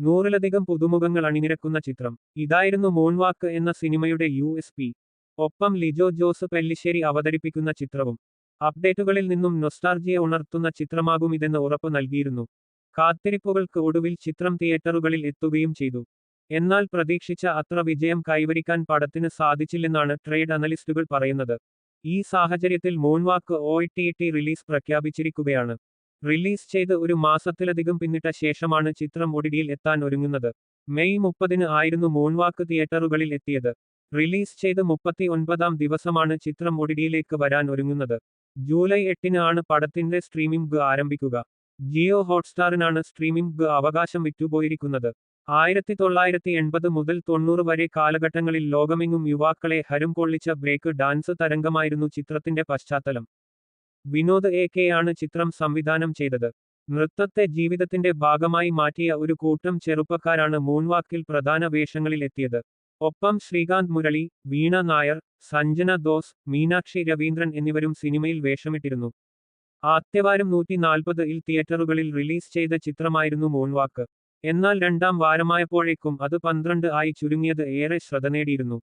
100-ലധികം പുതുമുഖങ്ങൾ അണിനിരക്കുന്ന ചിത്രം. ഇതായിരുന്നു മൂൺവാക്ക് എന്ന സിനിമയുടെ USP. ഒപ്പം ലിജോ ജോസ് പെല്ലിശ്ശേരി അവതരിപ്പിക്കുന്ന ചിത്രവും. അപ്ഡേറ്റുകളിൽ നിന്നും നൊസ്റ്റാൾജിയ ഉണർത്തുന്ന ചിത്രമാകുമിതെന്ന് ഉറപ്പ് നൽകിയിരുന്നു. കാത്തിരിപ്പുകൾക്ക് ഒടുവിൽ ചിത്രം തിയേറ്ററുകളിൽ എത്തുകയും ചെയ്തു. എന്നാൽ പ്രതീക്ഷിച്ച അത്ര വിജയം കൈവരിക്കാൻ പടത്തിന് സാധിച്ചില്ലെന്നാണ് ട്രേഡ് അനലിസ്റ്റുകൾ പറയുന്നത്. ഈ സാഹചര്യത്തിൽ മൂൺവാക്ക് OTT റിലീസ് പ്രഖ്യാപിച്ചിരിക്കുകയാണ്. റിലീസ് ചെയ്ത് ഒരു മാസത്തിലധികം പിന്നിട്ട ശേഷമാണ് ചിത്രം OTTയിൽ എത്താൻ ഒരുങ്ങുന്നത്. മെയ് 30 ആയിരുന്നു മൂൺവാക്ക് തിയേറ്ററുകളിൽ എത്തിയത്. റിലീസ് ചെയ്ത് 39-ാം ദിവസമാണ് ചിത്രം OTTയിലേക്ക് വരാൻ ഒരുങ്ങുന്നത്. ജൂലൈ 8 ആണ് പടത്തിന്റെ സ്ട്രീമിംഗ് ആരംഭിക്കുക. ജിയോ ഹോട്ട്സ്റ്റാറിനാണ് സ്ട്രീമിംഗ് അവകാശം വിറ്റുപോയിരിക്കുന്നത്. 1980 മുതൽ 90 വരെ കാലഘട്ടങ്ങളിൽ ലോകമെങ്ങും യുവാക്കളെ ഹരം കൊള്ളിച്ച ബ്രേക്ക് ഡാൻസ് തരംഗമായിരുന്നു ചിത്രത്തിന്റെ പശ്ചാത്തലം. വിനോദ് AK ആണ് ചിത്രം സംവിധാനം ചെയ്തത്. നൃത്തത്തെ ജീവിതത്തിന്റെ ഭാഗമായി മാറ്റിയ ഒരു കൂട്ടം ചെറുപ്പക്കാരാണ് മൂൺവാക്കിൽ പ്രധാന വേഷങ്ങളിൽ എത്തിയത്. ഒപ്പം ശ്രീകാന്ത് മുരളി, വീണ നായർ, സഞ്ജന ദോസ്, മീനാക്ഷി രവീന്ദ്രൻ എന്നിവരും സിനിമയിൽ വേഷമിട്ടിരുന്നു. ആദ്യവാരം 140-ൽ തിയേറ്ററുകളിൽ റിലീസ് ചെയ്ത ചിത്രമായിരുന്നു മൂൺവാക്ക്. എന്നാൽ രണ്ടാം വാരമായപ്പോഴേക്കും അത് 12 ആയി ചുരുങ്ങിയത് ഏറെ ശ്രദ്ധ നേടിയിരുന്നു.